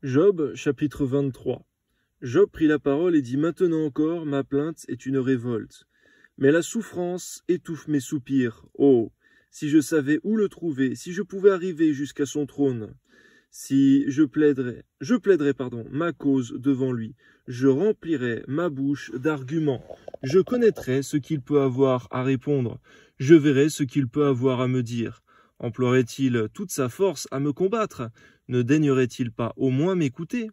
Job, chapitre 23. Job prit la parole et dit « Maintenant encore, ma plainte est une révolte. Mais la souffrance étouffe mes soupirs. Oh, si je savais où le trouver, si je pouvais arriver jusqu'à son trône, si je plaiderais ma cause devant lui, je remplirais ma bouche d'arguments. Je connaîtrais ce qu'il peut avoir à répondre. Je verrais ce qu'il peut avoir à me dire. Emploierait-il toute sa force à me combattre? Ne daignerait-il pas au moins m'écouter?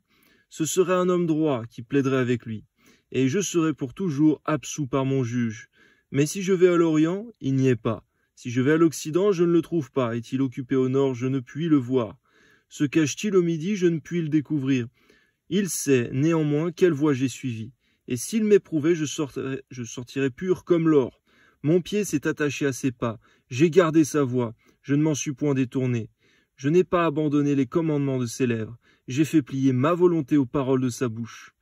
Ce serait un homme droit qui plaiderait avec lui, et je serais pour toujours absous par mon juge. Mais si je vais à l'Orient, il n'y est pas. Si je vais à l'Occident, je ne le trouve pas. Est-il occupé au Nord, je ne puis le voir. Se cache-t-il au Midi, je ne puis le découvrir. Il sait néanmoins quelle voie j'ai suivie. Et s'il m'éprouvait, je sortirais pur comme l'or. Mon pied s'est attaché à ses pas. J'ai gardé sa voie. Je ne m'en suis point détourné. Je n'ai pas abandonné les commandements de ses lèvres. J'ai fait plier ma volonté aux paroles de sa bouche.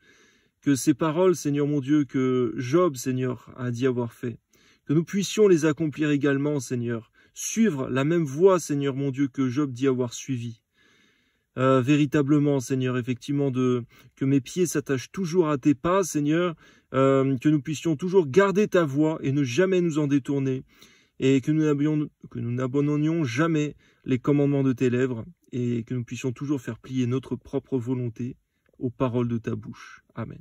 Que ces paroles, Seigneur mon Dieu, que Job, Seigneur, a dit avoir fait, que nous puissions les accomplir également, Seigneur. Suivre la même voie, Seigneur mon Dieu, que Job dit avoir suivi. Véritablement, Seigneur, effectivement, que mes pieds s'attachent toujours à tes pas, Seigneur, que nous puissions toujours garder ta voie et ne jamais nous en détourner, et que nous n'abandonnions jamais les commandements de tes lèvres, et que nous puissions toujours faire plier notre propre volonté aux paroles de ta bouche. Amen.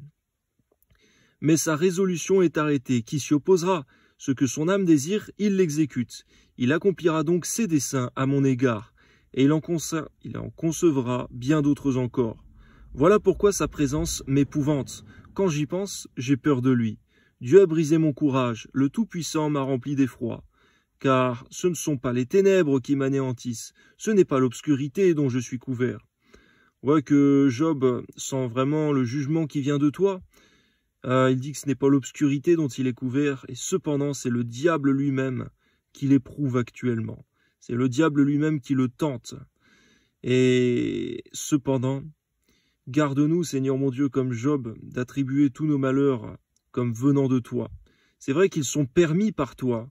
Mais sa résolution est arrêtée. Qui s'y opposera? Ce que son âme désire, il l'exécute. Il accomplira donc ses desseins à mon égard, et il en concevra bien d'autres encore. Voilà pourquoi sa présence m'épouvante. Quand j'y pense, j'ai peur de lui. Dieu a brisé mon courage, le Tout-Puissant m'a rempli d'effroi. Car ce ne sont pas les ténèbres qui m'anéantissent, ce n'est pas l'obscurité dont je suis couvert. Ouais, que Job sent vraiment le jugement qui vient de toi. Il dit que ce n'est pas l'obscurité dont il est couvert, et cependant c'est le diable lui-même qui l'éprouve actuellement. C'est le diable lui-même qui le tente. Et cependant, garde-nous, Seigneur mon Dieu, comme Job, d'attribuer tous nos malheurs comme venant de toi. C'est vrai qu'ils sont permis par toi,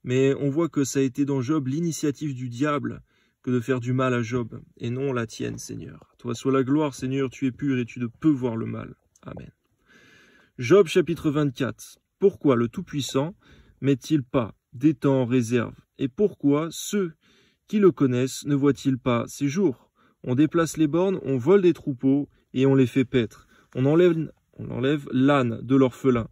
mais on voit que ça a été dans Job l'initiative du diable que de faire du mal à Job, et non la tienne, Seigneur. Toi soit la gloire, Seigneur, tu es pur et tu ne peux voir le mal. Amen. Job chapitre 24. Pourquoi le Tout-Puissant met-il pas des temps en réserve? Et pourquoi ceux qui le connaissent ne voient-ils pas ses jours? On déplace les bornes, on vole des troupeaux et on les fait paître. On enlève l'âne de l'orphelin.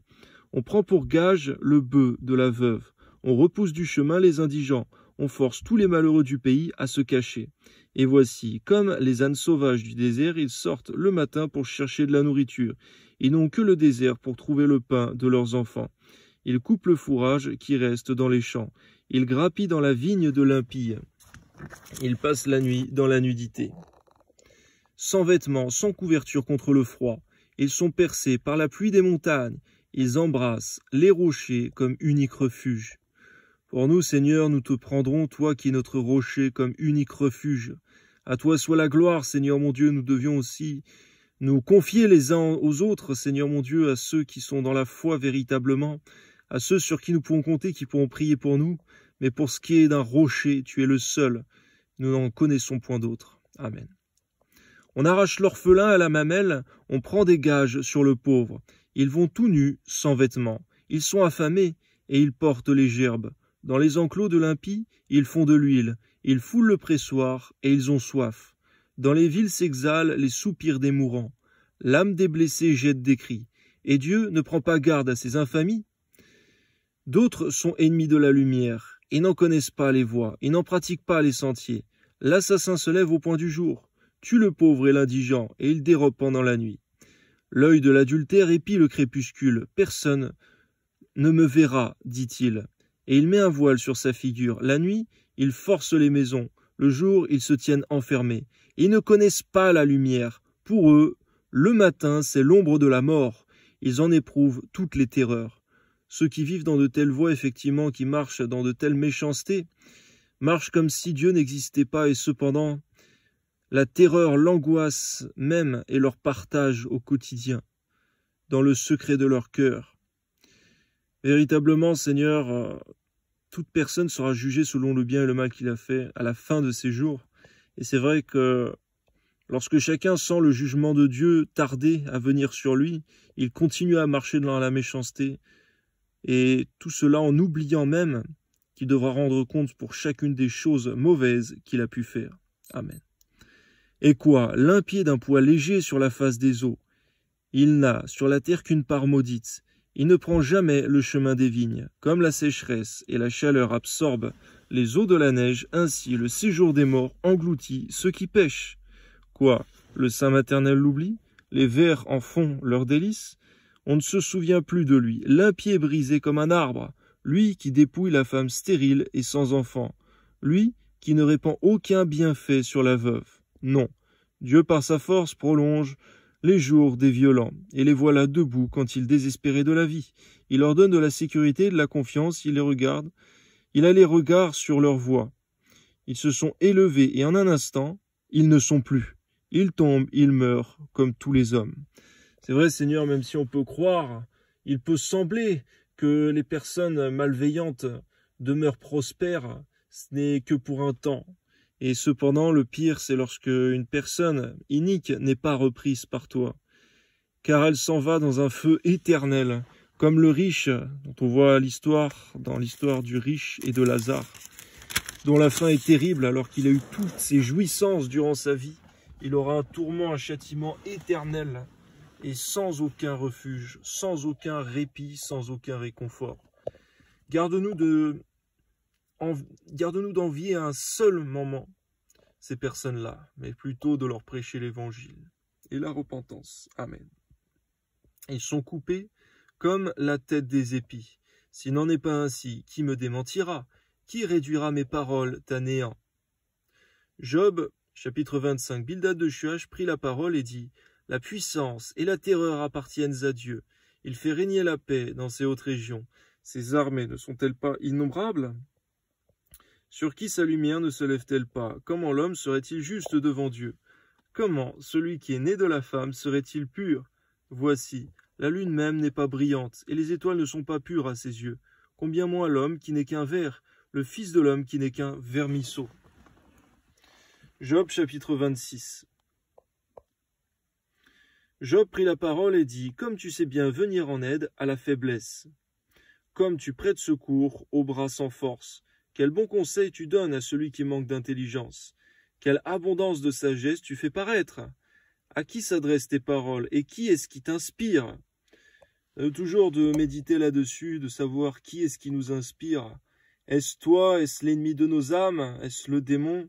On prend pour gage le bœuf de la veuve. On repousse du chemin les indigents. On force tous les malheureux du pays à se cacher. Et voici, comme les ânes sauvages du désert, ils sortent le matin pour chercher de la nourriture. Ils n'ont que le désert pour trouver le pain de leurs enfants. Ils coupent le fourrage qui reste dans les champs. Ils grappillent dans la vigne de l'impie. Ils passent la nuit dans la nudité. Sans vêtements, sans couverture contre le froid, ils sont percés par la pluie des montagnes. Ils embrassent les rochers comme unique refuge. Pour nous, Seigneur, nous te prendrons, toi qui es notre rocher, comme unique refuge. À toi soit la gloire, Seigneur mon Dieu. Nous devions aussi nous confier les uns aux autres, Seigneur mon Dieu, à ceux qui sont dans la foi véritablement, à ceux sur qui nous pouvons compter, qui pourront prier pour nous. Mais pour ce qui est d'un rocher, tu es le seul. Nous n'en connaissons point d'autre. Amen. On arrache l'orphelin à la mamelle, on prend des gages sur le pauvre. Ils vont tout nus, sans vêtements. Ils sont affamés et ils portent les gerbes. Dans les enclos de l'impie, ils font de l'huile. Ils foulent le pressoir et ils ont soif. Dans les villes s'exhalent les soupirs des mourants. L'âme des blessés jette des cris. Et Dieu ne prend pas garde à ces infamies. D'autres sont ennemis de la lumière. Ils n'en connaissent pas les voies. Ils n'en pratiquent pas les sentiers. L'assassin se lève au point du jour, tue le pauvre et l'indigent, et il dérobe pendant la nuit. L'œil de l'adultère épie le crépuscule. Personne ne me verra, dit-il. Et il met un voile sur sa figure. La nuit, il force les maisons. Le jour, ils se tiennent enfermés. Ils ne connaissent pas la lumière. Pour eux, le matin, c'est l'ombre de la mort. Ils en éprouvent toutes les terreurs. Ceux qui vivent dans de telles voies, effectivement, qui marchent dans de telles méchancetés, marchent comme si Dieu n'existait pas, et cependant, la terreur, l'angoisse même est leur partage au quotidien, dans le secret de leur cœur. Véritablement, Seigneur, toute personne sera jugée selon le bien et le mal qu'il a fait à la fin de ses jours. Et c'est vrai que Lorsque chacun sent le jugement de Dieu tarder à venir sur lui, il continue à marcher dans la méchanceté, et tout cela en oubliant même qu'il devra rendre compte pour chacune des choses mauvaises qu'il a pu faire. Amen. Et quoi, l'un pied d'un poids léger sur la face des eaux. Il n'a sur la terre qu'une part maudite. Il ne prend jamais le chemin des vignes. Comme la sécheresse et la chaleur absorbent les eaux de la neige, ainsi le séjour des morts engloutit ceux qui pêchent. Quoi, le sein maternel l'oublie? Les vers en font leur délice? On ne se souvient plus de lui, l'un pied brisé comme un arbre, lui qui dépouille la femme stérile et sans enfant, lui qui ne répand aucun bienfait sur la veuve. Non, Dieu par sa force prolonge les jours des violents, et les voilà debout quand ils désespéraient de la vie. Il leur donne de la sécurité et de la confiance, il les regarde, il a les regards sur leur voie. Ils se sont élevés, et en un instant, ils ne sont plus. Ils tombent, ils meurent, comme tous les hommes. C'est vrai, Seigneur, même si on peut croire, il peut sembler que les personnes malveillantes demeurent prospères, ce n'est que pour un temps. Et cependant, le pire, c'est lorsque une personne inique n'est pas reprise par toi, car elle s'en va dans un feu éternel, comme le riche, dont on voit dans l'histoire du riche et de Lazare, dont la fin est terrible alors qu'il a eu toutes ses jouissances durant sa vie. Il aura un tourment, un châtiment éternel, et sans aucun refuge, sans aucun répit, sans aucun réconfort. Garde-nous d'envier un seul moment ces personnes-là, mais plutôt de leur prêcher l'évangile et la repentance. Amen. Ils sont coupés comme la tête des épis. S'il n'en est pas ainsi, qui me démentira? Qui réduira mes paroles à néant? Job, chapitre 25. Bildad de Shuach prit la parole et dit: La puissance et la terreur appartiennent à Dieu. Il fait régner la paix dans ces hautes régions. Ses armées ne sont-elles pas innombrables? Sur qui sa lumière ne se lève-t-elle pas? Comment l'homme serait-il juste devant Dieu? Comment celui qui est né de la femme serait-il pur? Voici, la lune même n'est pas brillante, et les étoiles ne sont pas pures à ses yeux. Combien moins l'homme qui n'est qu'un ver, le fils de l'homme qui n'est qu'un vermisseau. Job chapitre 26. Job prit la parole et dit: Comme tu sais bien venir en aide à la faiblesse, comme tu prêtes secours aux bras sans force, quel bon conseil tu donnes à celui qui manque d'intelligence, quelle abondance de sagesse tu fais paraître. À qui s'adressent tes paroles et qui est-ce qui t'inspire? Toujours de méditer là-dessus, de savoir qui est-ce qui nous inspire. Est-ce toi? Est-ce l'ennemi de nos âmes? Est-ce le démon?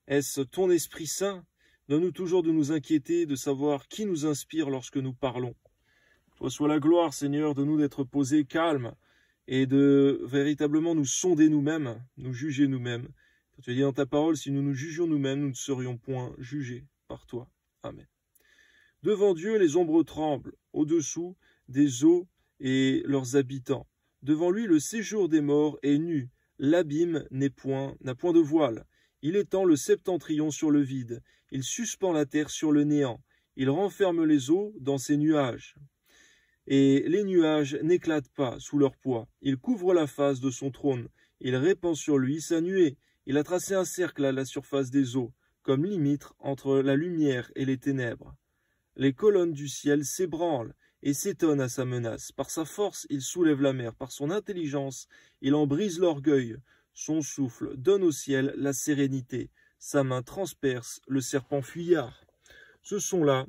Est-ce ton Esprit Saint? Donne-nous toujours de nous inquiéter, de savoir qui nous inspire lorsque nous parlons. Toi soit la gloire, Seigneur, de nous d'être posés calmes et de véritablement nous sonder nous-mêmes, nous juger nous-mêmes. Tu as dit dans ta parole, si nous nous jugions nous-mêmes, nous ne serions point jugés par toi. Amen. Devant Dieu, les ombres tremblent, au-dessous des eaux et leurs habitants. Devant lui, le séjour des morts est nu, l'abîme n'a point de voile. Il étend le septentrion sur le vide, il suspend la terre sur le néant, il renferme les eaux dans ses nuages. Et les nuages n'éclatent pas sous leur poids. Il couvre la face de son trône, il répand sur lui sa nuée. Il a tracé un cercle à la surface des eaux, comme limite entre la lumière et les ténèbres. Les colonnes du ciel s'ébranlent et s'étonnent à sa menace. Par sa force, il soulève la mer, par son intelligence, il en brise l'orgueil. Son souffle donne au ciel la sérénité, sa main transperce le serpent fuyard. Ce sont là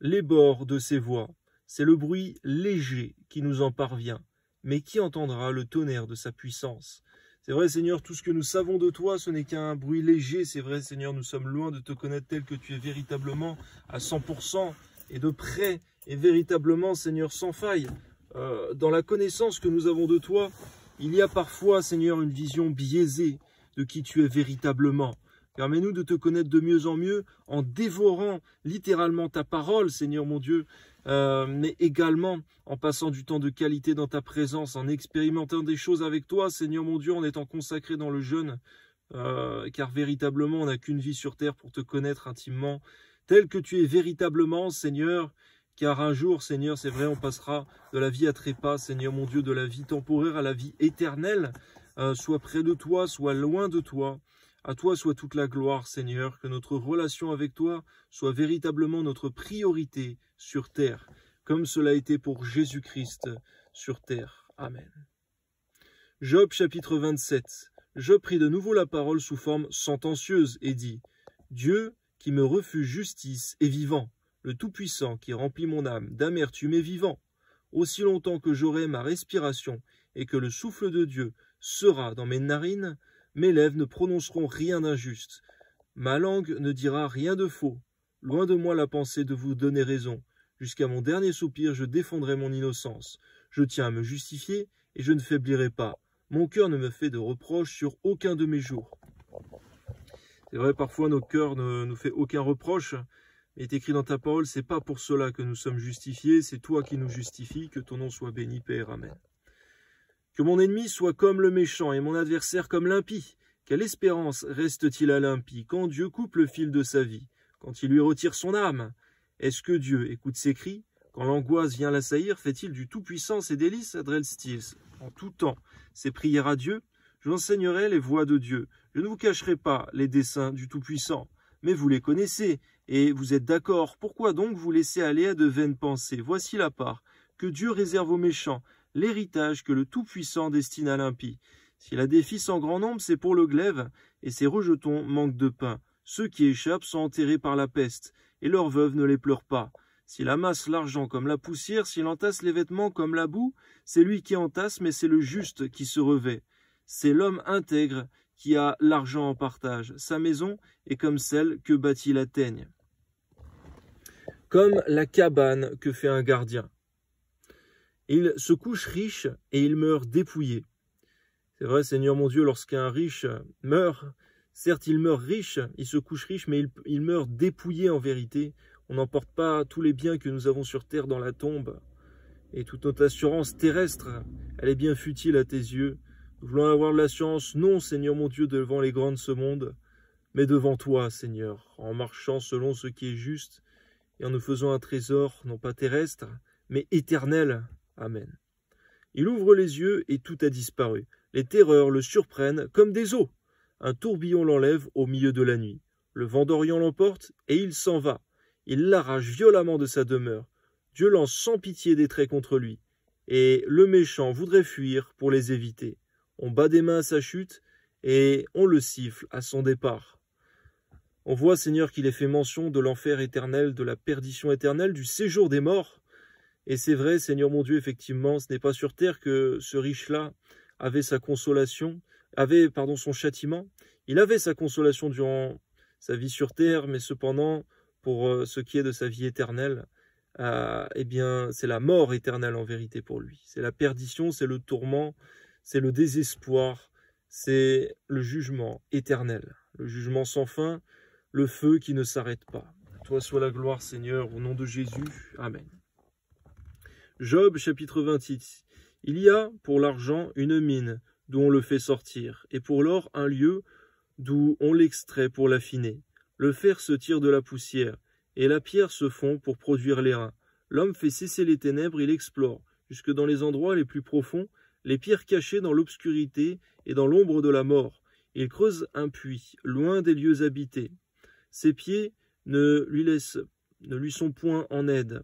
les bords de ses voix. C'est le bruit léger qui nous en parvient, mais qui entendra le tonnerre de sa puissance? C'est vrai, Seigneur, tout ce que nous savons de toi, ce n'est qu'un bruit léger. C'est vrai, Seigneur, nous sommes loin de te connaître tel que tu es véritablement à 100% et de près et véritablement, Seigneur, sans faille. Dans la connaissance que nous avons de toi, il y a parfois, Seigneur, une vision biaisée de qui tu es véritablement. Permets-nous de te connaître de mieux en mieux en dévorant littéralement ta parole, Seigneur mon Dieu, mais également en passant du temps de qualité dans ta présence, en expérimentant des choses avec toi, Seigneur mon Dieu, en étant consacré dans le jeûne, car véritablement on n'a qu'une vie sur terre pour te connaître intimement, tel que tu es véritablement, Seigneur, car un jour, Seigneur, c'est vrai, on passera de la vie à trépas, Seigneur mon Dieu, de la vie temporaire à la vie éternelle, soit près de toi, soit loin de toi, À toi soit toute la gloire, Seigneur, que notre relation avec toi soit véritablement notre priorité sur terre, comme cela a été pour Jésus-Christ sur terre. Amen. Job chapitre 27. Job prit de nouveau la parole sous forme sentencieuse et dit « Dieu qui me refuse justice est vivant, le Tout-Puissant qui remplit mon âme d'amertume est vivant. Aussi longtemps que j'aurai ma respiration et que le souffle de Dieu sera dans mes narines, mes lèvres ne prononceront rien d'injuste. Ma langue ne dira rien de faux. Loin de moi la pensée de vous donner raison. Jusqu'à mon dernier soupir, je défendrai mon innocence. Je tiens à me justifier et je ne faiblirai pas. Mon cœur ne me fait de reproche sur aucun de mes jours. » C'est vrai, parfois notre cœur ne nous fait aucun reproche. Mais il est écrit dans ta parole, c'est pas pour cela que nous sommes justifiés, c'est toi qui nous justifies, que ton nom soit béni, Père. Amen. Que mon ennemi soit comme le méchant et mon adversaire comme l'impie. Quelle espérance reste-t-il à l'impie quand Dieu coupe le fil de sa vie, quand il lui retire son âme? Est-ce que Dieu écoute ses cris? Quand l'angoisse vient l'assaillir, fait-il du tout-puissant ses délices? Adrel Stiles. En tout temps, ses prières à Dieu, j'enseignerai les voies de Dieu. Je ne vous cacherai pas les desseins du Tout-Puissant, mais vous les connaissez, et vous êtes d'accord. Pourquoi donc vous laissez aller à de vaines pensées? Voici la part que Dieu réserve aux méchants, l'héritage que le Tout-Puissant destine à l'impie. S'il a des fils en grand nombre, c'est pour le glaive, et ses rejetons manquent de pain. Ceux qui échappent sont enterrés par la peste, et leurs veuves ne les pleurent pas. S'il amasse l'argent comme la poussière, s'il entasse les vêtements comme la boue, c'est lui qui entasse, mais c'est le juste qui se revêt. C'est l'homme intègre qui a l'argent en partage. Sa maison est comme celle que bâtit la teigne, comme la cabane que fait un gardien. Il se couche riche et il meurt dépouillé. C'est vrai, Seigneur mon Dieu, lorsqu'un riche meurt, certes il meurt riche, il se couche riche, mais il meurt dépouillé en vérité. On n'emporte pas tous les biens que nous avons sur terre dans la tombe. Et toute notre assurance terrestre, elle est bien futile à tes yeux. Nous voulons avoir de l'assurance, non, Seigneur mon Dieu, devant les grands de ce monde, mais devant toi, Seigneur, en marchant selon ce qui est juste, et en nous faisant un trésor, non pas terrestre, mais éternel. Amen. Il ouvre les yeux et tout a disparu. Les terreurs le surprennent comme des eaux. Un tourbillon l'enlève au milieu de la nuit. Le vent d'Orient l'emporte et il s'en va. Il l'arrache violemment de sa demeure. Dieu lance sans pitié des traits contre lui. Et le méchant voudrait fuir pour les éviter. On bat des mains à sa chute et on le siffle à son départ. On voit, Seigneur, qu'il est fait mention de l'enfer éternel, de la perdition éternelle, du séjour des morts. Et c'est vrai, Seigneur mon Dieu, effectivement, ce n'est pas sur terre que ce riche-là avait sa consolation, son châtiment. Il avait sa consolation durant sa vie sur terre, mais cependant, pour ce qui est de sa vie éternelle, eh bien, c'est la mort éternelle en vérité pour lui. C'est la perdition, c'est le tourment, c'est le désespoir, c'est le jugement éternel, le jugement sans fin, le feu qui ne s'arrête pas. À toi soit la gloire, Seigneur, au nom de Jésus. Amen. Job, chapitre 28. Il y a pour l'argent une mine d'où on le fait sortir, et pour l'or un lieu d'où on l'extrait pour l'affiner. Le fer se tire de la poussière, et la pierre se fond pour produire l'airain. L'homme fait cesser les ténèbres, il explore, jusque dans les endroits les plus profonds, les pierres cachées dans l'obscurité et dans l'ombre de la mort. Il creuse un puits, loin des lieux habités. Ses pieds ne lui sont point en aide.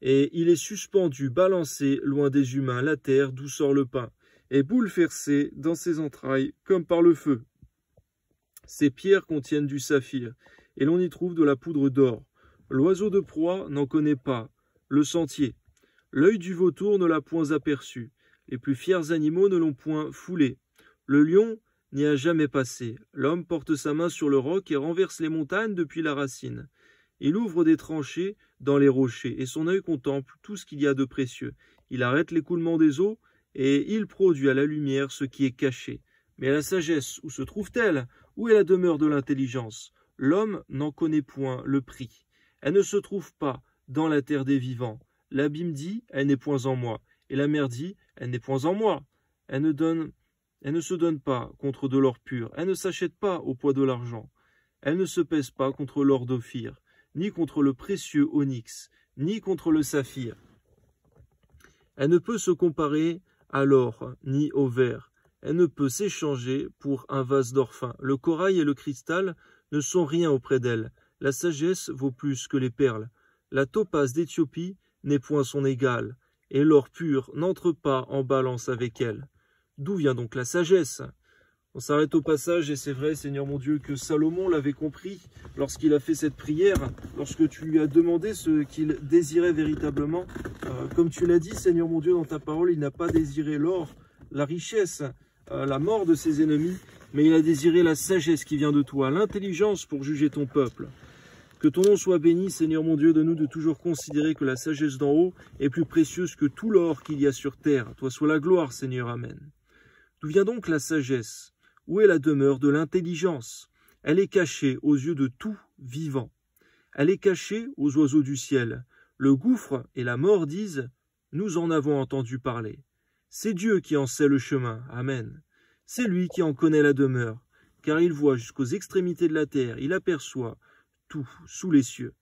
Et il est suspendu, balancé, loin des humains, la terre d'où sort le pain, et bouleversé dans ses entrailles comme par le feu. Ces pierres contiennent du saphir, et l'on y trouve de la poudre d'or. L'oiseau de proie n'en connaît pas le sentier. L'œil du vautour ne l'a point aperçu. Les plus fiers animaux ne l'ont point foulé. Le lion n'y a jamais passé. L'homme porte sa main sur le roc et renverse les montagnes depuis la racine. Il ouvre des tranchées dans les rochers, et son œil contemple tout ce qu'il y a de précieux. Il arrête l'écoulement des eaux, et il produit à la lumière ce qui est caché. Mais la sagesse, où se trouve-t-elle? Où est la demeure de l'intelligence? L'homme n'en connaît point le prix. Elle ne se trouve pas dans la terre des vivants. L'abîme dit, elle n'est point en moi, et la mer dit, elle n'est point en moi. Elle ne se donne pas contre de l'or pur, elle ne s'achète pas au poids de l'argent. Elle ne se pèse pas contre l'or d'Ophir, ni contre le précieux onyx, ni contre le saphir. Elle ne peut se comparer à l'or, ni au verre. Elle ne peut s'échanger pour un vase d'or fin. Le corail et le cristal ne sont rien auprès d'elle. La sagesse vaut plus que les perles. La topaze d'Éthiopie n'est point son égale, et l'or pur n'entre pas en balance avec elle. D'où vient donc la sagesse? On s'arrête au passage, et c'est vrai, Seigneur mon Dieu, que Salomon l'avait compris lorsqu'il a fait cette prière, lorsque tu lui as demandé ce qu'il désirait véritablement. Comme tu l'as dit, Seigneur mon Dieu, dans ta parole, il n'a pas désiré l'or, la richesse, la mort de ses ennemis, mais il a désiré la sagesse qui vient de toi, l'intelligence pour juger ton peuple. Que ton nom soit béni, Seigneur mon Dieu, de nous de toujours considérer que la sagesse d'en haut est plus précieuse que tout l'or qu'il y a sur terre. Toi soit la gloire, Seigneur, Amen. D'où vient donc la sagesse? Où est la demeure de l'intelligence? Elle est cachée aux yeux de tout vivant. Elle est cachée aux oiseaux du ciel. Le gouffre et la mort disent « Nous en avons entendu parler ». C'est Dieu qui en sait le chemin. Amen. C'est lui qui en connaît la demeure, car il voit jusqu'aux extrémités de la terre, il aperçoit tout sous les cieux.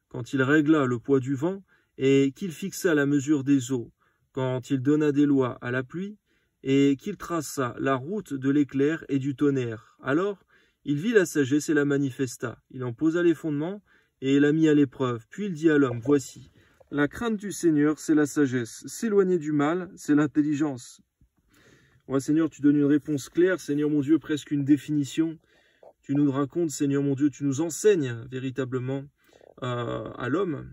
Quand il régla le poids du vent et qu'il fixa la mesure des eaux, quand il donna des lois à la pluie et qu'il traça la route de l'éclair et du tonnerre, alors il vit la sagesse et la manifesta. Il en posa les fondements et la mit à l'épreuve. Puis il dit à l'homme, voici, la crainte du Seigneur, c'est la sagesse. S'éloigner du mal, c'est l'intelligence. Ouais, Seigneur, tu donnes une réponse claire, Seigneur mon Dieu, presque une définition. Tu nous racontes, Seigneur mon Dieu, tu nous enseignes véritablement à l'homme.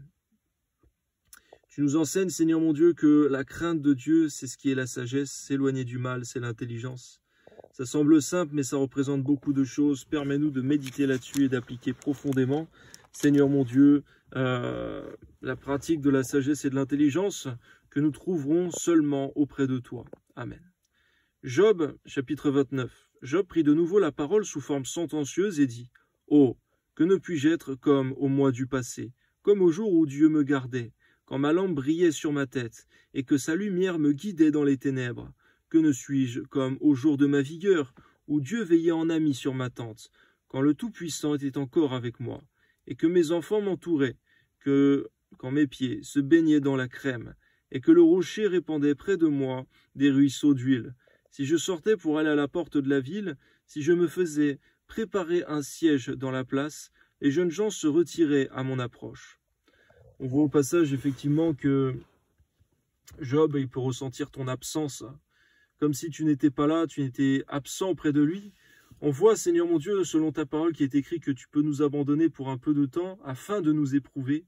Tu nous enseignes, Seigneur mon Dieu, que la crainte de Dieu, c'est ce qui est la sagesse. S'éloigner du mal, c'est l'intelligence. Ça semble simple, mais ça représente beaucoup de choses. Permets-nous de méditer là-dessus et d'appliquer profondément, Seigneur mon Dieu, la pratique de la sagesse et de l'intelligence que nous trouverons seulement auprès de toi. Amen. Job, chapitre 29. Job prit de nouveau la parole sous forme sentencieuse et dit « Oh, que ne puis-je être comme au mois du passé, comme au jour où Dieu me gardait, quand ma lampe brillait sur ma tête, et que sa lumière me guidait dans les ténèbres. Que ne suis-je comme au jour de ma vigueur, où Dieu veillait en ami sur ma tente, quand le Tout-Puissant était encore avec moi, et que mes enfants m'entouraient, quand mes pieds se baignaient dans la crème, et que le rocher répandait près de moi des ruisseaux d'huile. Si je sortais pour aller à la porte de la ville, si je me faisais préparer un siège dans la place, les jeunes gens se retiraient à mon approche. » On voit au passage effectivement que Job, il peut ressentir ton absence, comme si tu n'étais pas là, tu étais absent auprès de lui. On voit, Seigneur mon Dieu, selon ta parole qui est écrit que tu peux nous abandonner pour un peu de temps afin de nous éprouver.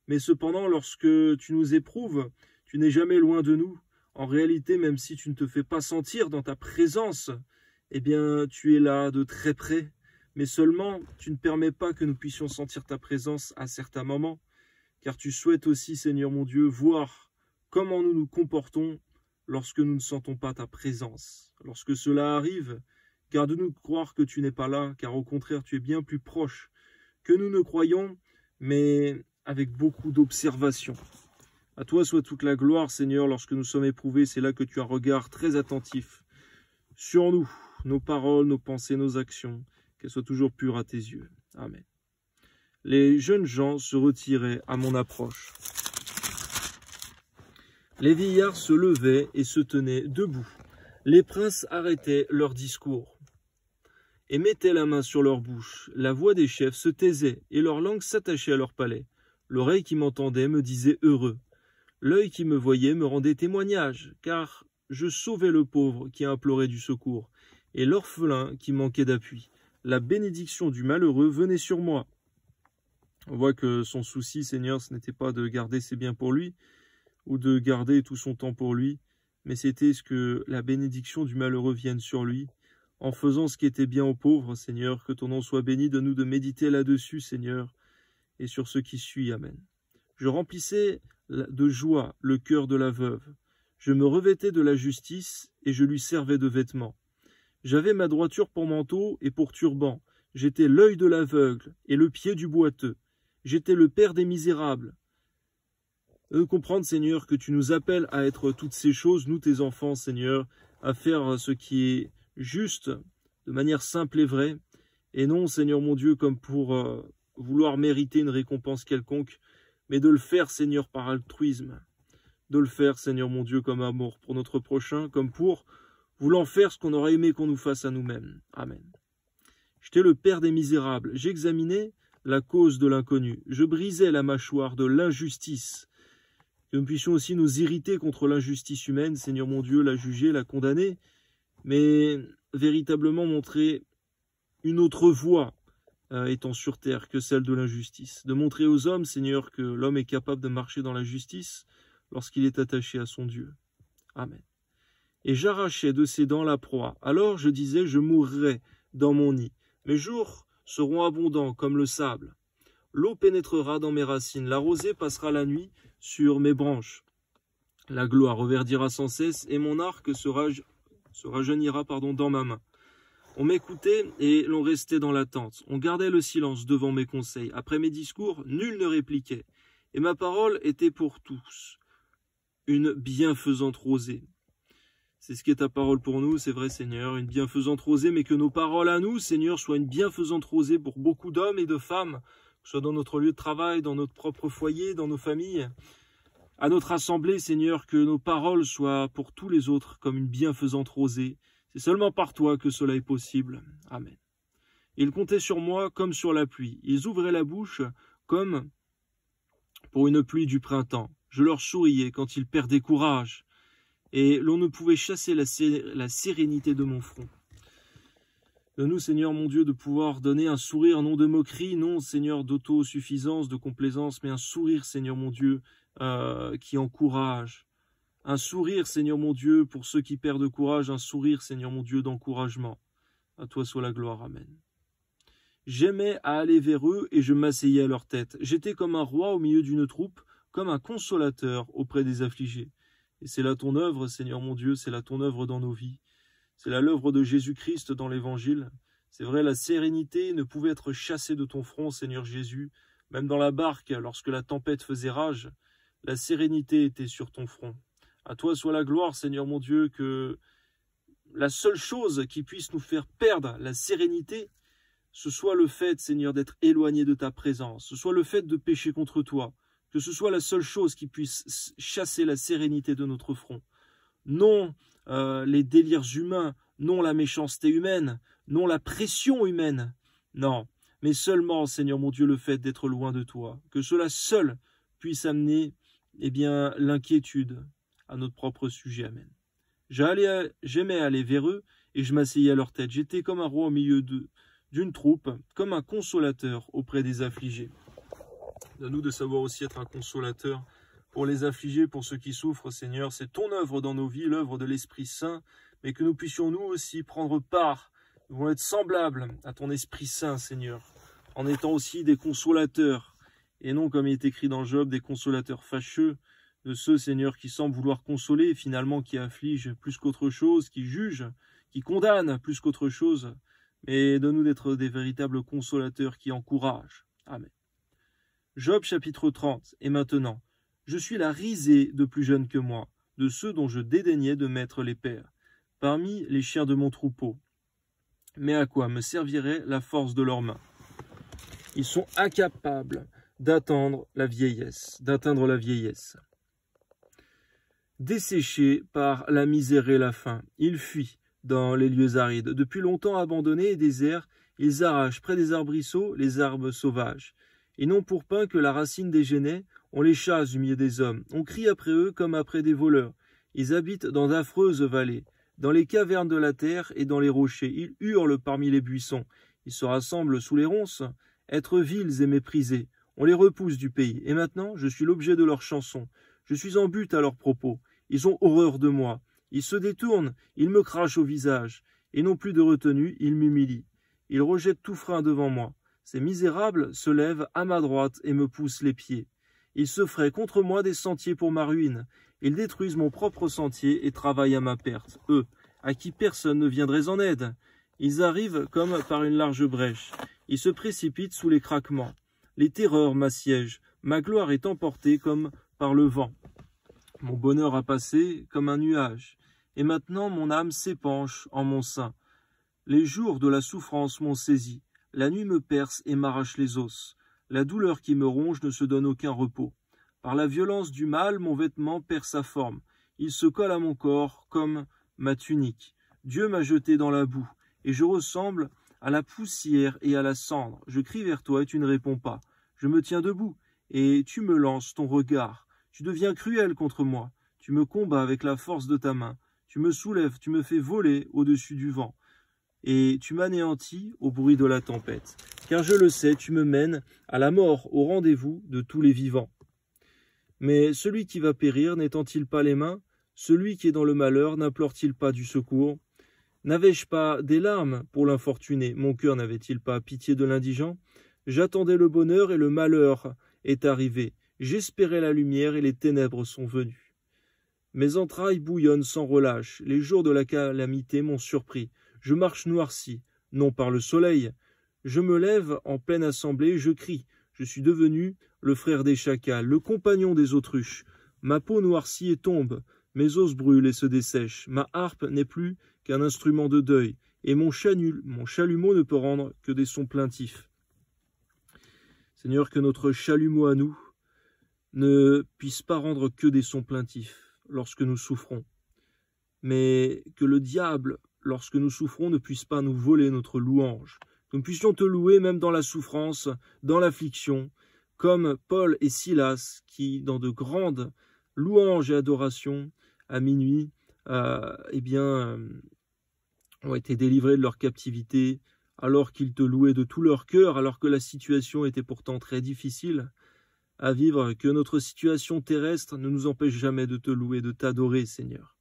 Mais cependant, lorsque tu nous éprouves, tu n'es jamais loin de nous. En réalité, même si tu ne te fais pas sentir dans ta présence, eh bien, tu es là de très près. Mais seulement, tu ne permets pas que nous puissions sentir ta présence à certains moments, car tu souhaites aussi, Seigneur mon Dieu, voir comment nous nous comportons lorsque nous ne sentons pas ta présence. Lorsque cela arrive, garde-nous de croire que tu n'es pas là, car au contraire, tu es bien plus proche que nous ne croyons, mais avec beaucoup d'observation. À toi soit toute la gloire, Seigneur, lorsque nous sommes éprouvés, c'est là que tu as un regard très attentif sur nous, nos paroles, nos pensées, nos actions, qu'elles soient toujours pures à tes yeux. Amen. Les jeunes gens se retiraient à mon approche. Les vieillards se levaient et se tenaient debout. Les princes arrêtaient leur discours et mettaient la main sur leur bouche. La voix des chefs se taisait et leur langue s'attachait à leur palais. L'oreille qui m'entendait me disait heureux. L'œil qui me voyait me rendait témoignage, car je sauvais le pauvre qui implorait du secours et l'orphelin qui manquait d'appui. La bénédiction du malheureux venait sur moi. On voit que son souci, Seigneur, ce n'était pas de garder ses biens pour lui, ou de garder tout son temps pour lui, mais c'était ce que la bénédiction du malheureux vienne sur lui, en faisant ce qui était bien aux pauvres, Seigneur, que ton nom soit béni, de nous de méditer là-dessus, Seigneur, et sur ce qui suit, Amen. Je remplissais de joie le cœur de la veuve, je me revêtais de la justice, et je lui servais de vêtements. J'avais ma droiture pour manteau et pour turban, j'étais l'œil de l'aveugle et le pied du boiteux. J'étais le père des misérables. De comprendre, Seigneur, que tu nous appelles à être toutes ces choses, nous tes enfants, Seigneur, à faire ce qui est juste, de manière simple et vraie, et non, Seigneur mon Dieu, comme pour vouloir mériter une récompense quelconque, mais de le faire, Seigneur, par altruisme, de le faire, Seigneur mon Dieu, comme amour pour notre prochain, comme pour voulant faire ce qu'on aurait aimé qu'on nous fasse à nous-mêmes. Amen. J'étais le père des misérables. J'examinais la cause de l'inconnu. Je brisais la mâchoire de l'injustice. Que nous puissions aussi nous irriter contre l'injustice humaine, Seigneur mon Dieu, la juger, la condamner, mais véritablement montrer une autre voie étant sur terre que celle de l'injustice. De montrer aux hommes, Seigneur, que l'homme est capable de marcher dans la justice lorsqu'il est attaché à son Dieu. Amen. Et j'arrachais de ses dents la proie. Alors je disais, je mourrai dans mon nid. Mes jours seront abondants comme le sable. L'eau pénétrera dans mes racines. La rosée passera la nuit sur mes branches. La gloire reverdira sans cesse et mon arc se rajeunira dans ma main. On m'écoutait et l'on restait dans l'attente. On gardait le silence devant mes conseils. Après mes discours, nul ne répliquait. Et ma parole était pour tous une bienfaisante rosée. C'est ce qui est ta parole pour nous, c'est vrai Seigneur, une bienfaisante rosée, mais que nos paroles à nous, Seigneur, soient une bienfaisante rosée pour beaucoup d'hommes et de femmes, que ce soit dans notre lieu de travail, dans notre propre foyer, dans nos familles, à notre assemblée, Seigneur, que nos paroles soient pour tous les autres comme une bienfaisante rosée. C'est seulement par toi que cela est possible. Amen. Ils comptaient sur moi comme sur la pluie. Ils ouvraient la bouche comme pour une pluie du printemps. Je leur souriais quand ils perdaient courage. Et l'on ne pouvait chasser la sérénité de mon front. Donne-nous, Seigneur mon Dieu, de pouvoir donner un sourire, non de moquerie, non, Seigneur, d'autosuffisance, de complaisance, mais un sourire, Seigneur mon Dieu, qui encourage. Un sourire, Seigneur mon Dieu, pour ceux qui perdent courage, un sourire, Seigneur mon Dieu, d'encouragement. À toi soit la gloire, Amen. J'aimais à aller vers eux et je m'asseyais à leur tête. J'étais comme un roi au milieu d'une troupe, comme un consolateur auprès des affligés. Et c'est là ton œuvre, Seigneur mon Dieu, c'est là ton œuvre dans nos vies. C'est là l'œuvre de Jésus-Christ dans l'Évangile. C'est vrai, la sérénité ne pouvait être chassée de ton front, Seigneur Jésus. Même dans la barque, lorsque la tempête faisait rage, la sérénité était sur ton front. À toi soit la gloire, Seigneur mon Dieu, que la seule chose qui puisse nous faire perdre la sérénité, ce soit le fait, Seigneur, d'être éloigné de ta présence, ce soit le fait de pécher contre toi, que ce soit la seule chose qui puisse chasser la sérénité de notre front. Non les délires humains, non la méchanceté humaine, non la pression humaine, non, mais seulement, Seigneur mon Dieu, le fait d'être loin de toi, que cela seul puisse amener l'inquiétude à notre propre sujet. Amen. J'aimais aller vers eux et je m'asseyais à leur tête. J'étais comme un roi au milieu d'une troupe, comme un consolateur auprès des affligés. Donne-nous de savoir aussi être un consolateur pour les affligés, pour ceux qui souffrent, Seigneur. C'est ton œuvre dans nos vies, l'œuvre de l'Esprit Saint, mais que nous puissions nous aussi prendre part. Nous voulons être semblables à ton Esprit Saint, Seigneur, en étant aussi des consolateurs, et non, comme il est écrit dans Job, des consolateurs fâcheux, de ceux, Seigneur, qui semblent vouloir consoler, et finalement qui affligent plus qu'autre chose, qui jugent, qui condamnent plus qu'autre chose, mais donne-nous d'être des véritables consolateurs qui encouragent. Amen. Job chapitre 30. Et maintenant, je suis la risée de plus jeunes que moi, de ceux dont je dédaignais de mettre les pères, parmi les chiens de mon troupeau. Mais à quoi me servirait la force de leurs mains? Ils sont incapables d'atteindre la vieillesse. Desséchés par la misère et la faim, ils fuient dans les lieux arides. Depuis longtemps abandonnés et déserts, ils arrachent près des arbrisseaux les arbres sauvages. Ils n'ont pour pain que la racine des genêts, on les chasse du milieu des hommes. On crie après eux comme après des voleurs. Ils habitent dans d'affreuses vallées, dans les cavernes de la terre et dans les rochers. Ils hurlent parmi les buissons. Ils se rassemblent sous les ronces. Être vils et méprisés, on les repousse du pays. Et maintenant, je suis l'objet de leurs chansons. Je suis en but à leurs propos. Ils ont horreur de moi. Ils se détournent, ils me crachent au visage. Et non plus de retenue, ils m'humilient. Ils rejettent tout frein devant moi. Ces misérables se lèvent à ma droite et me poussent les pieds. Ils se fraient contre moi des sentiers pour ma ruine. Ils détruisent mon propre sentier et travaillent à ma perte. Eux, à qui personne ne viendrait en aide. Ils arrivent comme par une large brèche. Ils se précipitent sous les craquements. Les terreurs m'assiègent. Ma gloire est emportée comme par le vent. Mon bonheur a passé comme un nuage. Et maintenant mon âme s'épanche en mon sein. Les jours de la souffrance m'ont saisi. La nuit me perce et m'arrache les os. La douleur qui me ronge ne se donne aucun repos. Par la violence du mal, mon vêtement perd sa forme. Il se colle à mon corps comme ma tunique. Dieu m'a jeté dans la boue, et je ressemble à la poussière et à la cendre. Je crie vers toi et tu ne réponds pas. Je me tiens debout, et tu me lances ton regard. Tu deviens cruel contre moi. Tu me combats avec la force de ta main. Tu me soulèves, tu me fais voler au-dessus du vent. Et tu m'anéantis au bruit de la tempête. Car je le sais, tu me mènes à la mort, au rendez-vous de tous les vivants. Mais celui qui va périr n'étend-il pas les mains? Celui qui est dans le malheur n'implore-t-il pas du secours? N'avais-je pas des larmes pour l'infortuné? Mon cœur n'avait-il pas pitié de l'indigent? J'attendais le bonheur et le malheur est arrivé. J'espérais la lumière et les ténèbres sont venues. Mes entrailles bouillonnent sans relâche. Les jours de la calamité m'ont surpris. Je marche noirci, non par le soleil. Je me lève en pleine assemblée, je crie. Je suis devenu le frère des chacals, le compagnon des autruches. Ma peau noircit et tombe, mes os brûlent et se dessèchent. Ma harpe n'est plus qu'un instrument de deuil, et mon chalumeau ne peut rendre que des sons plaintifs. Seigneur, que notre chalumeau à nous ne puisse pas rendre que des sons plaintifs lorsque nous souffrons, mais que le diable, lorsque nous souffrons, ne puisse pas nous voler notre louange. Que nous puissions te louer même dans la souffrance, dans l'affliction, comme Paul et Silas qui, dans de grandes louanges et adorations, à minuit, ont été délivrés de leur captivité, alors qu'ils te louaient de tout leur cœur, alors que la situation était pourtant très difficile à vivre, que notre situation terrestre ne nous empêche jamais de te louer, de t'adorer, Seigneur.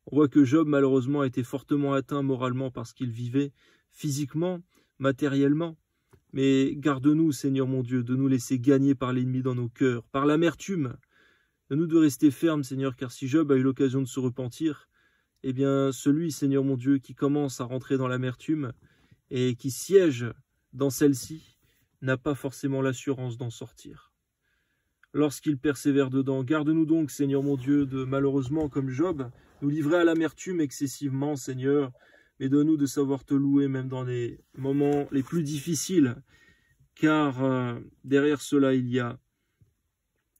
On voit que Job, malheureusement, a été fortement atteint moralement parce qu'il vivait physiquement, matériellement. Mais garde-nous, Seigneur mon Dieu, de nous laisser gagner par l'ennemi dans nos cœurs, par l'amertume. De nous de rester fermes, Seigneur, car si Job a eu l'occasion de se repentir, eh bien, celui, Seigneur mon Dieu, qui commence à rentrer dans l'amertume et qui siège dans celle-ci, n'a pas forcément l'assurance d'en sortir. Lorsqu'il persévère dedans, garde-nous donc, Seigneur mon Dieu, de malheureusement, comme Job, nous livrer à l'amertume excessivement, Seigneur, mais donne-nous de savoir te louer même dans les moments les plus difficiles, car derrière cela, il y a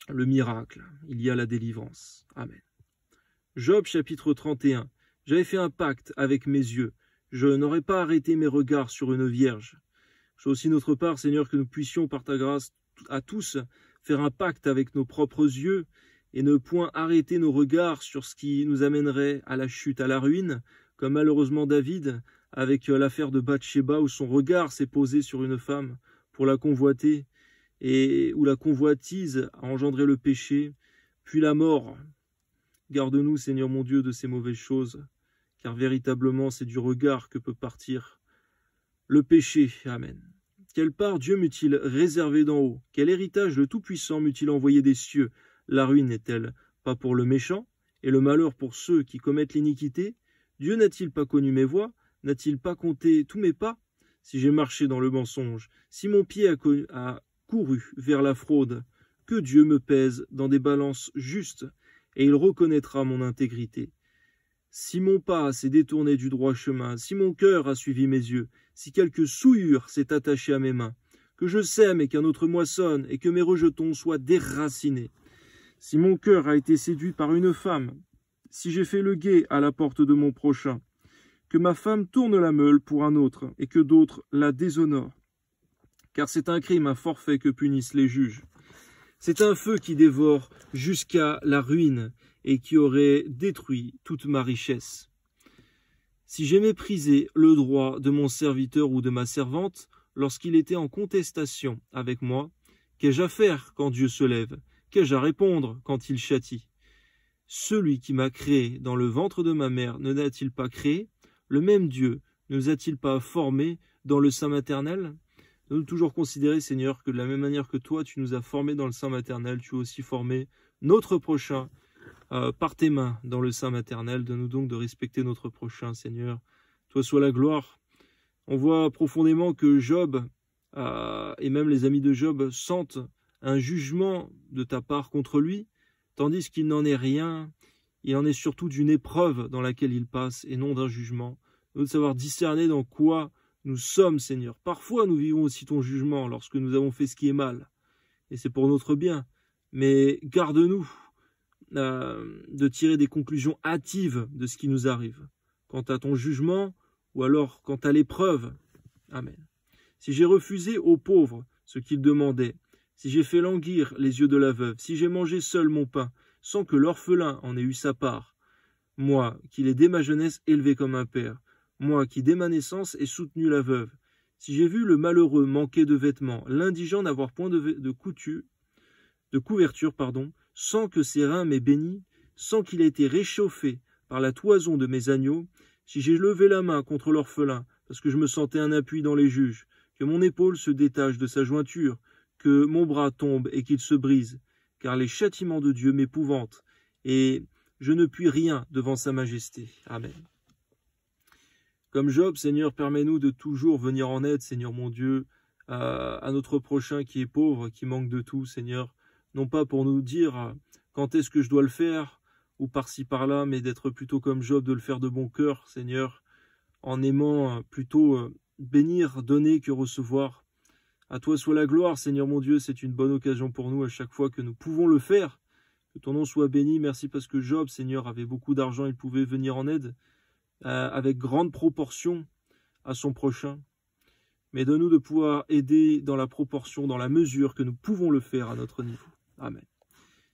le miracle, il y a la délivrance. Amen. Job chapitre 31. J'avais fait un pacte avec mes yeux. Je n'aurais pas arrêté mes regards sur une vierge. Je aussi notre part, Seigneur, que nous puissions, par ta grâce, à tous, faire un pacte avec nos propres yeux et ne point arrêter nos regards sur ce qui nous amènerait à la chute, à la ruine, comme malheureusement David, avec l'affaire de Bathsheba, où son regard s'est posé sur une femme pour la convoiter, et où la convoitise a engendré le péché, puis la mort. Garde-nous, Seigneur mon Dieu, de ces mauvaises choses, car véritablement c'est du regard que peut partir le péché. Amen. Quelle part Dieu m'eût-il réservé d'en haut? Quel héritage le Tout-Puissant m'eût-il envoyé des cieux? La ruine n'est-elle pas pour le méchant, et le malheur pour ceux qui commettent l'iniquité? Dieu n'a-t-il pas connu mes voies? N'a-t-il pas compté tous mes pas? Si j'ai marché dans le mensonge, si mon pied a couru vers la fraude, que Dieu me pèse dans des balances justes, et il reconnaîtra mon intégrité. Si mon pas s'est détourné du droit chemin, si mon cœur a suivi mes yeux, si quelque souillure s'est attachée à mes mains, que je sème et qu'un autre moissonne, et que mes rejetons soient déracinés. Si mon cœur a été séduit par une femme, si j'ai fait le guet à la porte de mon prochain, que ma femme tourne la meule pour un autre, et que d'autres la déshonorent. Car c'est un crime, un forfait que punissent les juges. C'est un feu qui dévore jusqu'à la ruine, et qui aurait détruit toute ma richesse. Si j'ai méprisé le droit de mon serviteur ou de ma servante, lorsqu'il était en contestation avec moi, qu'ai-je à faire quand Dieu se lève? Qu'ai-je à répondre quand il châtie? Celui qui m'a créé dans le ventre de ma mère ne l'a-t-il pas créé? Le même Dieu ne nous a-t-il pas formés dans le sein maternel? Nous devons toujours considérer, Seigneur, que de la même manière que toi, tu nous as formés dans le sein maternel, tu as aussi formé notre prochain par tes mains dans le sein maternel. Donne-nous donc de respecter notre prochain, Seigneur. Toi soit la gloire. On voit profondément que Job, et même les amis de Job, sentent un jugement de ta part contre lui, tandis qu'il n'en est rien. Il en est surtout d'une épreuve dans laquelle il passe, et non d'un jugement. Nous devons savoir discerner dans quoi nous sommes, Seigneur. Parfois, nous vivons aussi ton jugement lorsque nous avons fait ce qui est mal, et c'est pour notre bien. Mais garde-nous de tirer des conclusions hâtives de ce qui nous arrive. quant à ton jugement, ou alors quant à l'épreuve. Amen. Si j'ai refusé aux pauvres ce qu'ils demandaient, si j'ai fait languir les yeux de la veuve, si j'ai mangé seul mon pain, sans que l'orphelin en ait eu sa part, moi qui l'ai dès ma jeunesse élevé comme un père, moi qui dès ma naissance ai soutenu la veuve, si j'ai vu le malheureux manquer de vêtements, l'indigent n'avoir point de couverture, sans que ses reins m'aient béni, sans qu'il ait été réchauffé par la toison de mes agneaux, si j'ai levé la main contre l'orphelin, parce que je me sentais un appui dans les juges, que mon épaule se détache de sa jointure, que mon bras tombe et qu'il se brise, car les châtiments de Dieu m'épouvantent, et je ne puis rien devant sa majesté. Amen. Comme Job, Seigneur, permets-nous de toujours venir en aide, Seigneur mon Dieu, à notre prochain qui est pauvre, qui manque de tout, Seigneur, non pas pour nous dire quand est-ce que je dois le faire, ou par-ci par-là, mais d'être plutôt comme Job, de le faire de bon cœur, Seigneur, en aimant plutôt bénir, donner que recevoir. À toi soit la gloire, Seigneur mon Dieu, c'est une bonne occasion pour nous à chaque fois que nous pouvons le faire. Que ton nom soit béni, merci parce que Job, Seigneur, avait beaucoup d'argent, il pouvait venir en aide avec grande proportion à son prochain. Mais donne-nous de pouvoir aider dans la proportion, dans la mesure que nous pouvons le faire à notre niveau. Amen.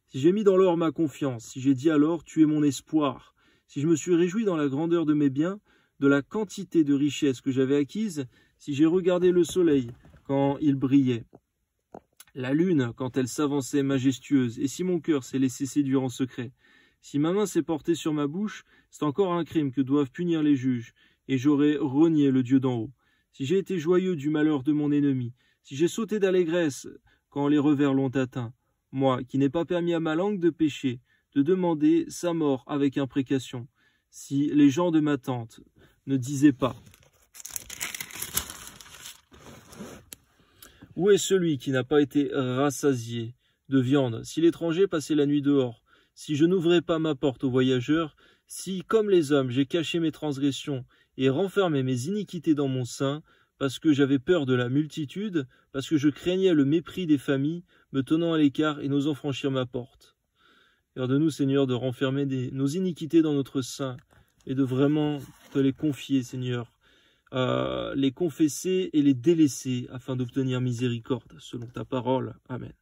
Si j'ai mis dans l'or ma confiance, si j'ai dit alors, tu es mon espoir, si je me suis réjoui dans la grandeur de mes biens, de la quantité de richesses que j'avais acquises, si j'ai regardé le soleil quand il brillait, la lune quand elle s'avançait majestueuse, et si mon cœur s'est laissé séduire en secret, si ma main s'est portée sur ma bouche, c'est encore un crime que doivent punir les juges, et j'aurais renié le Dieu d'en haut. Si j'ai été joyeux du malheur de mon ennemi, si j'ai sauté d'allégresse quand les revers l'ont atteint, moi qui n'ai pas permis à ma langue de pécher, de demander sa mort avec imprécation, si les gens de ma tente ne disaient pas « Où est celui qui n'a pas été rassasié de viande, si l'étranger passait la nuit dehors, si je n'ouvrais pas ma porte aux voyageurs, si, comme les hommes, j'ai caché mes transgressions et renfermé mes iniquités dans mon sein, parce que j'avais peur de la multitude, parce que je craignais le mépris des familles, me tenant à l'écart et n'osant franchir ma porte. » Garde-nous, Seigneur, de renfermer nos iniquités dans notre sein et de vraiment te les confier, Seigneur, les confesser et les délaisser afin d'obtenir miséricorde, selon ta parole. Amen.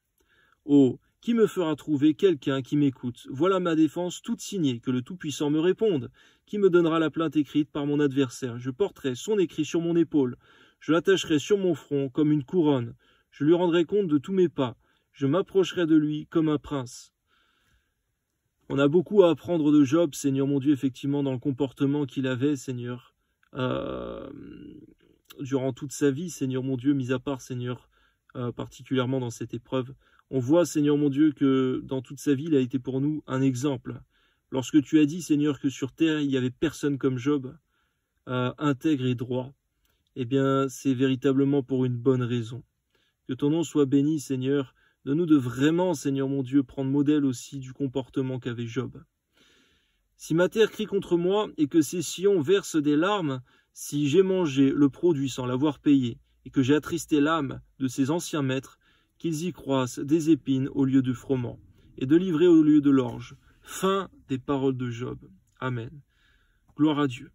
Oh, qui me fera trouver quelqu'un qui m'écoute? Voilà ma défense toute signée, que le Tout-Puissant me réponde. Qui me donnera la plainte écrite par mon adversaire? Je porterai son écrit sur mon épaule. Je l'attacherai sur mon front comme une couronne. Je lui rendrai compte de tous mes pas. Je m'approcherai de lui comme un prince. On a beaucoup à apprendre de Job, Seigneur mon Dieu, effectivement, dans le comportement qu'il avait, Seigneur, durant toute sa vie, Seigneur mon Dieu, mis à part, Seigneur, particulièrement dans cette épreuve. On voit, Seigneur mon Dieu, que dans toute sa vie, il a été pour nous un exemple. Lorsque tu as dit, Seigneur, que sur terre, il n'y avait personne comme Job, intègre et droit, eh bien, c'est véritablement pour une bonne raison. Que ton nom soit béni, Seigneur. Donne-nous de vraiment, Seigneur mon Dieu, prendre modèle aussi du comportement qu'avait Job. Si ma terre crie contre moi et que ses sillons versent des larmes, si j'ai mangé le produit sans l'avoir payé et que j'ai attristé l'âme de ses anciens maîtres, qu'ils y croissent des épines au lieu du froment et de l'ivraie au lieu de l'orge. Fin des paroles de Job. Amen. Gloire à Dieu.